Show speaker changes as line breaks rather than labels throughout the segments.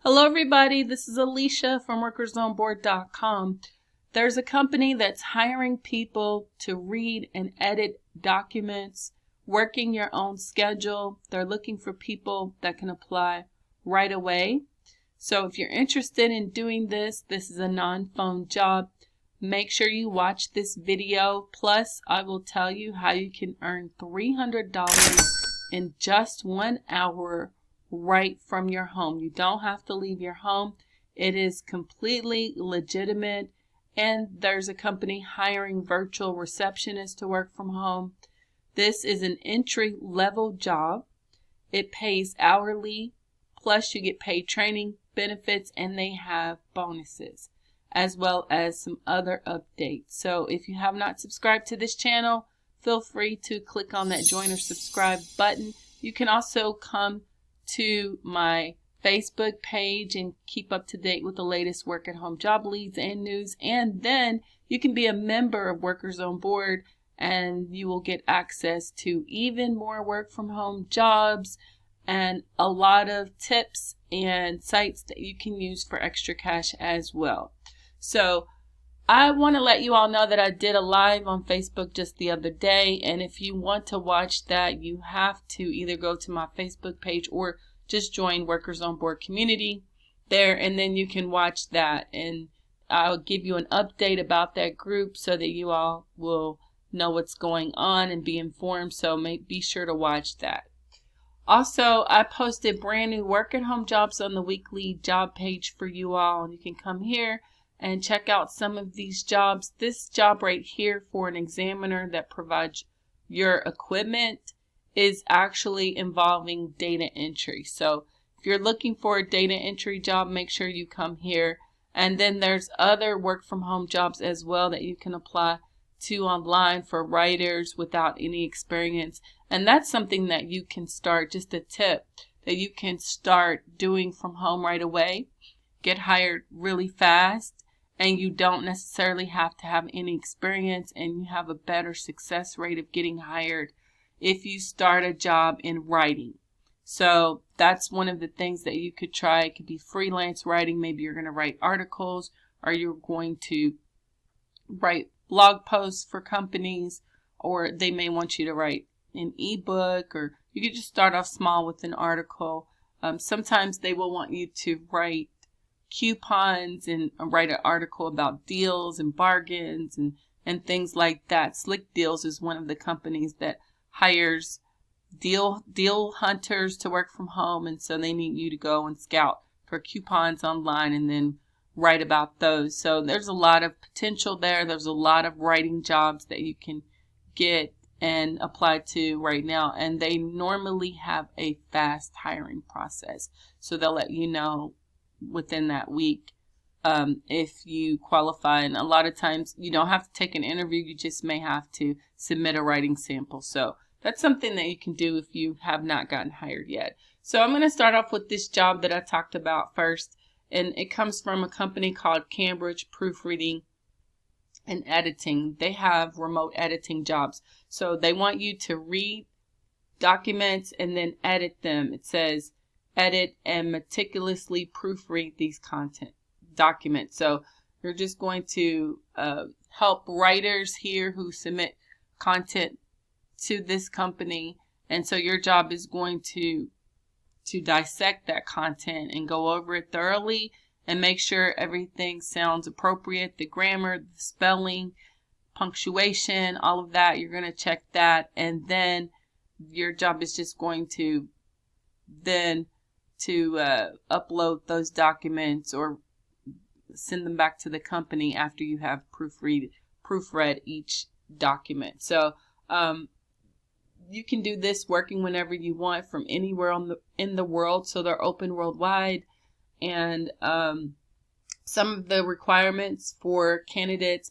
Hello everybody, this is Alicia from workersonboard.com. There's a company that's hiring people to read and edit documents, working your own schedule. They're looking for people that can apply right away. So if you're interested in doing this is a non-phone job. Make sure you watch this video. Plus, I will tell you how you can earn $300 in just 1 hour right from your home. You don't have to leave your home. It is completely legitimate, and there's a company hiring virtual receptionists to work from home. This is an entry-level job. It pays hourly, plus you get paid training benefits, and they have bonuses as well as some other updates. So if you have not subscribed to this channel, feel free to click on that join or subscribe button. You can also come to my Facebook page and keep up to date with the latest work at home job leads and news. And then you can be a member of Workers on Board and you will get access to even more work from home jobs and a lot of tips and sites that you can use for extra cash as well. So I want to let you all know that I did a live on Facebook just the other day, and if you want to watch that, you have to either go to my Facebook page or just join Workers on Board community there, and then you can watch that, and I'll give you an update about that group so that you all will know what's going on and be informed, so be sure to watch that. Also, I posted brand new work at home jobs on the weekly job page for you all, and you can come here and check out some of these jobs. This job right here for an examiner that provides your equipment is actually involving data entry. So if you're looking for a data entry job, make sure you come here. And then there's other work from home jobs as well that you can apply to online for writers without any experience. And that's something that you can start, just a tip, that you can start doing from home right away, get hired really fast, and you don't necessarily have to have any experience, and you have a better success rate of getting hired if you start a job in writing. So that's one of the things that you could try. It could be freelance writing. Maybe you're going to write articles, or you're going to write blog posts for companies, or they may want you to write an ebook, or you could just start off small with an article. Sometimes they will want you to write coupons and write an article about deals and bargains and things like that. Slick Deals is one of the companies that hires deal hunters to work from home, and so they need you to go and scout for coupons online and then write about those. So there's a lot of potential there. There's a lot of writing jobs that you can get and apply to right now, and they normally have a fast hiring process, so they'll let you know within that week if you qualify. And a lot of times you don't have to take an interview, you just may have to submit a writing sample. So that's something that you can do if you have not gotten hired yet. So I'm going to start off with this job that I talked about first, and it comes from a company called Cambridge Proofreading and Editing. They have remote editing jobs, so they want you to read documents and then edit them. It says edit and meticulously proofread these content documents. So you're just going to help writers here who submit content to this company, and so your job is going to dissect that content and go over it thoroughly and make sure everything sounds appropriate, the grammar, the spelling, punctuation, all of that. You're going to check that, and then your job is just going to then upload those documents or send them back to the company after you have proofread each document. So you can do this working whenever you want from anywhere in the world. So they're open worldwide, and some of the requirements for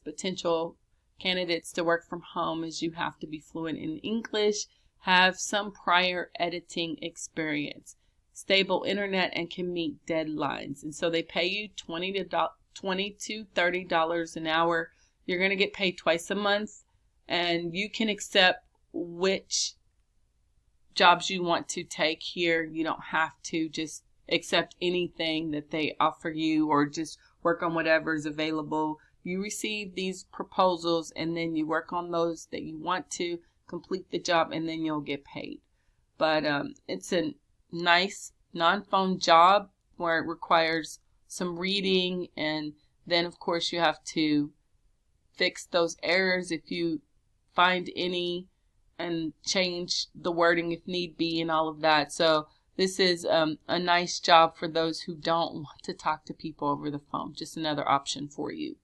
potential candidates to work from home is you have to be fluent in English, have some prior editing experience, stable internet, and can meet deadlines. And so they pay you $20 to $30 an hour. You're going to get paid twice a month, and you can accept which jobs you want to take here. You don't have to just accept anything that they offer you or just work on whatever is available. You receive these proposals and then you work on those that you want to complete the job, and then you'll get paid. But it's a nice non-phone job where it requires some reading, and then of course you have to fix those errors if you find any and change the wording if need be and all of that. So this is a nice job for those who don't want to talk to people over the phone. Just another option for you.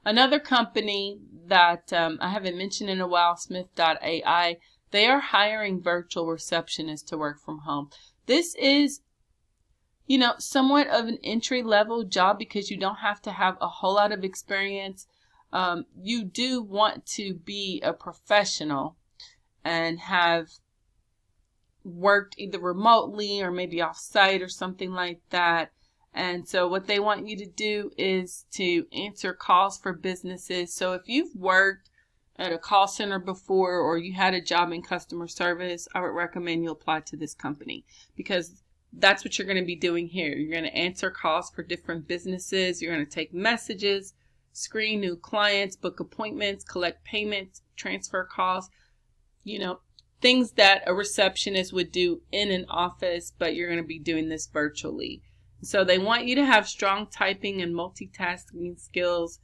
Another company that I haven't mentioned in a while, Smith.ai, they are hiring virtual receptionists to work from home. This is, somewhat of an entry-level job because you don't have to have a whole lot of experience. You do want to be a professional and have worked either remotely or maybe off-site or something like that. And so what they want you to do is to answer calls for businesses. So if you've worked at a call center before or you had a job in customer service, I would recommend you apply to this company because that's what you're going to be doing here. You're going to answer calls for different businesses. You're going to take messages, screen new clients, book appointments, collect payments, transfer calls, things that a receptionist would do in an office, but you're going to be doing this virtually. So they want you to have strong typing and multitasking skills,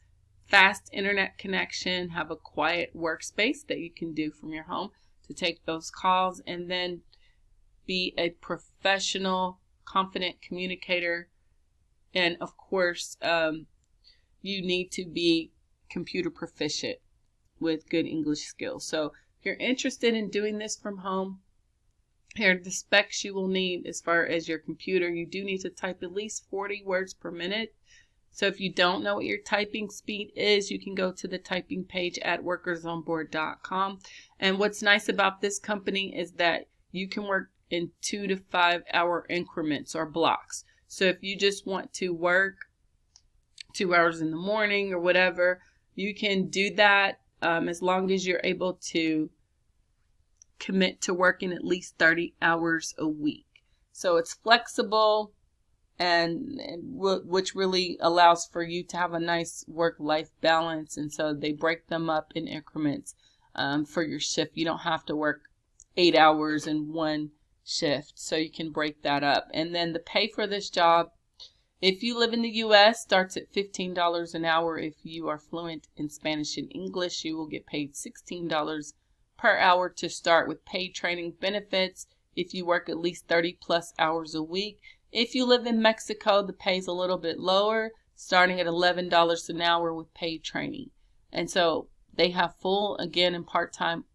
fast internet connection, have a quiet workspace that you can do from your home to take those calls, and then be a professional, confident communicator. And of course, you need to be computer proficient with good English skills. So if you're interested in doing this from home, here are the specs you will need as far as your computer. You do need to type at least 40 words per minute. So if you don't know what your typing speed is, you can go to the typing page at workersonboard.com. And what's nice about this company is that you can work in 2 to 5 hour increments or blocks. So if you just want to work 2 hours in the morning or whatever, you can do that as long as you're able to commit to working at least 30 hours a week. So it's flexible, and which really allows for you to have a nice work-life balance. And so they break them up in increments for your shift. You don't have to work 8 hours in one shift, so you can break that up. And then the pay for this job, if you live in the U.S., starts at $15 an hour. If you are fluent in Spanish and English, you will get paid $16 per hour to start, with paid training benefits if you work at least 30 plus hours a week. If you live in Mexico, the pay is a little bit lower, starting at $11 an hour with paid training. And so they have full, again, and part-time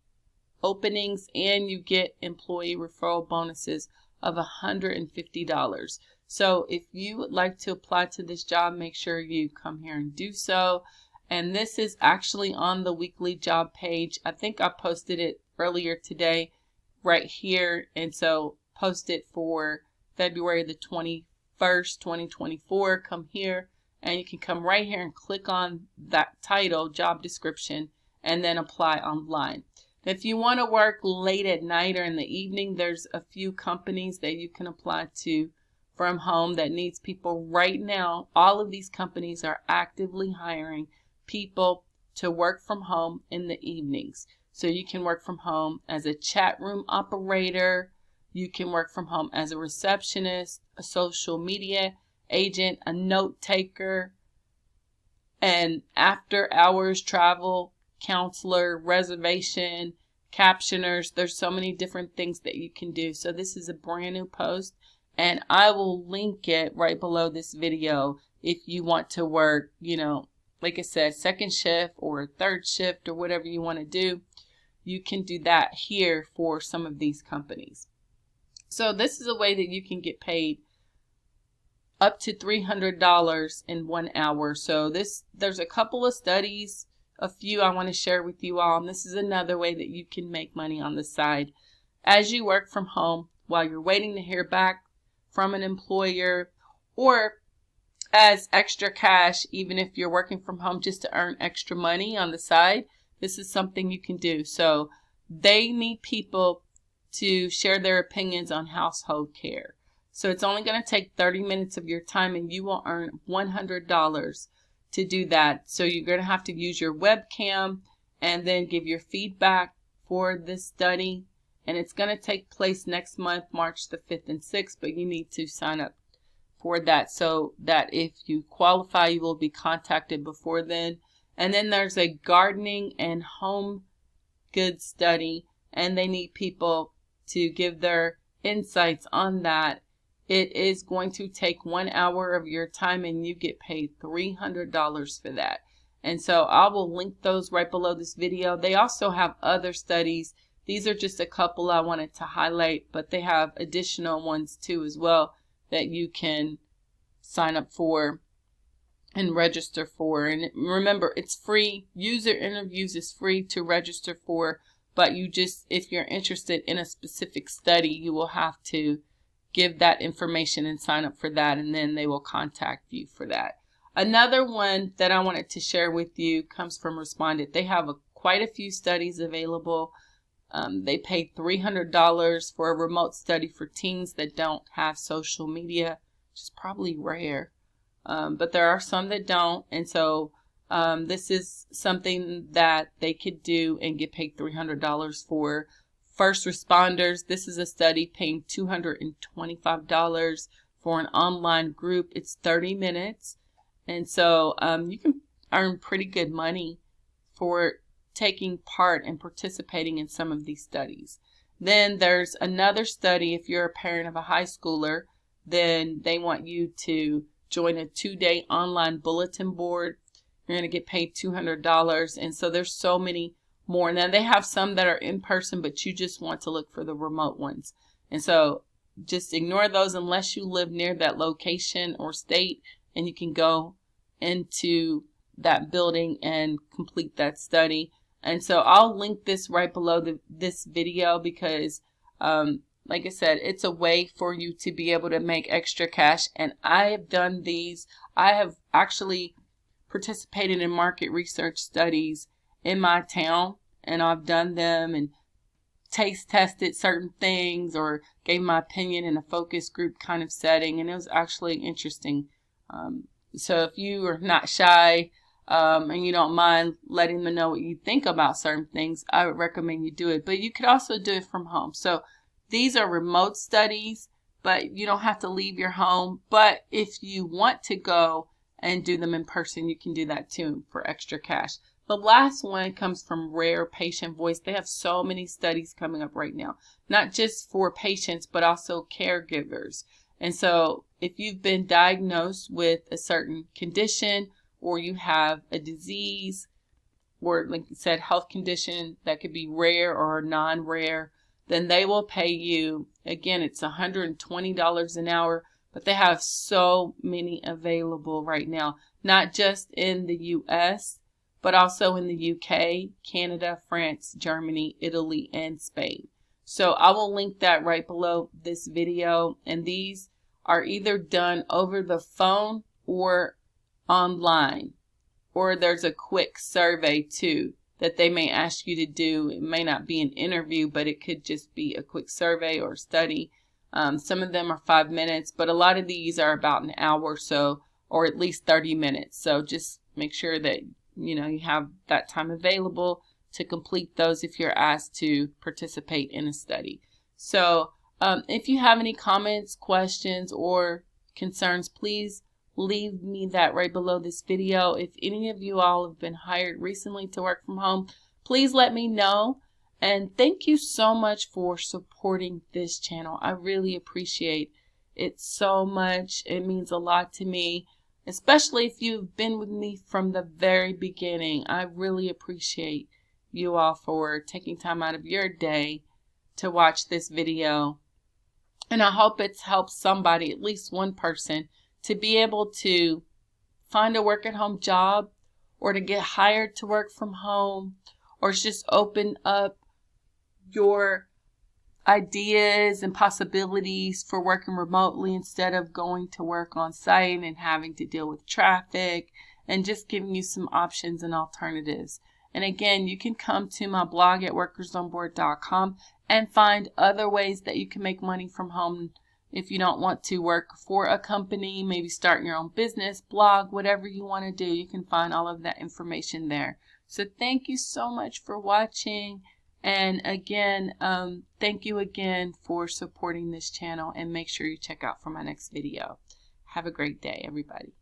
openings, and you get employee referral bonuses of $150. So if you would like to apply to this job, make sure you come here and do so. And this is actually on the weekly job page. I think I posted it earlier today right here. And so post it for February the 21st, 2024. Come here and you can come right here and click on that title, job description, and then apply online. If you want to work late at night or in the evening, there's a few companies that you can apply to from home that needs people right now. All of these companies are actively hiring people to work from home in the evenings. So you can work from home as a chat room operator. You can work from home as a receptionist, a social media agent, a note taker, an after hours travel counselor, reservation, captioners. There's so many different things that you can do. So this is a brand new post, and I will link it right below this video if you want to work, like I said, second shift or third shift or whatever you want to do. You can do that here for some of these companies. So this is a way that you can get paid up to $300 in 1 hour. So there's a couple of studies, a few I want to share with you all, and this is another way that you can make money on the side as you work from home while you're waiting to hear back from an employer, or as extra cash, even if you're working from home just to earn extra money on the side. This is something you can do. So they need people to share their opinions on household care. So it's only going to take 30 minutes of your time, and you will earn $100 to do that. So you're going to have to use your webcam and then give your feedback for this study. And it's going to take place next month, March the 5th and 6th, but you need to sign up for that so that if you qualify, you will be contacted before then. And then there's a gardening and home goods study, and they need people to give their insights on that. It is going to take 1 hour of your time, and you get paid $300 for that. And so I will link those right below this video. They also have other studies. These are just a couple I wanted to highlight, but they have additional ones too as well that you can sign up for and register for. And remember, it's free. User interviews is free to register for, but you just, if you're interested in a specific study, you will have to give that information and sign up for that, and then they will contact you for that. Another one that I wanted to share with you comes from Respondent. They have quite a few studies available. They paid $300 for a remote study for teens that don't have social media, which is probably rare. But there are some that don't. And so this is something that they could do and get paid $300 for. First responders, this is a study paying $225 for an online group. It's 30 minutes. And so you can earn pretty good money for taking part and participating in some of these studies. Then there's another study. If you're a parent of a high schooler, then they want you to join a 2-day online bulletin board. You're going to get paid $200. And so there's so many more. Now they have some that are in person, but you just want to look for the remote ones. And so just ignore those unless you live near that location or state, and you can go into that building and complete that study. And so I'll link this right below this video because like I said, it's a way for you to be able to make extra cash. And I have done these. I have actually participated in market research studies in my town, and I've done them and taste tested certain things or gave my opinion in a focus group kind of setting, and it was actually interesting. So if you are not shy and you don't mind letting them know what you think about certain things, I would recommend you do it. But you could also do it from home. So these are remote studies, but you don't have to leave your home. But if you want to go and do them in person, you can do that too for extra cash. The last one comes from Rare Patient Voice. They have so many studies coming up right now, not just for patients, but also caregivers. And so if you've been diagnosed with a certain condition, or you have a disease, or like I said, health condition that could be rare or non-rare, then they will pay you. Again, it's $120 an hour, but they have so many available right now, not just in the U.S., but also in the UK, Canada, France, Germany, Italy, and Spain. So I will link that right below this video. And these are either done over the phone or online. Or there's a quick survey too that they may ask you to do. It may not be an interview, but it could just be a quick survey or study. Some of them are 5 minutes, but a lot of these are about an hour or so, or at least 30 minutes. So just make sure that you have that time available to complete those if you're asked to participate in a study. So if you have any comments, questions, or concerns, please leave me that right below this video. If any of you all have been hired recently to work from home, please let me know. And thank you so much for supporting this channel. I really appreciate it so much. It means a lot to me, especially if you've been with me from the very beginning. I really appreciate you all for taking time out of your day to watch this video. And I hope it's helped somebody, at least one person, to be able to find a work-at-home job, or to get hired to work from home, or just open up your ideas and possibilities for working remotely instead of going to work on site and having to deal with traffic, and just giving you some options and alternatives. And again, you can come to my blog at workersoneboard.com and find other ways that you can make money from home, If you don't want to work for a company, maybe start your own business, blog, whatever you want to do, you can find all of that information there. So thank you so much for watching. And again, thank you again for supporting this channel, and make sure you check out for my next video. Have a great day, everybody.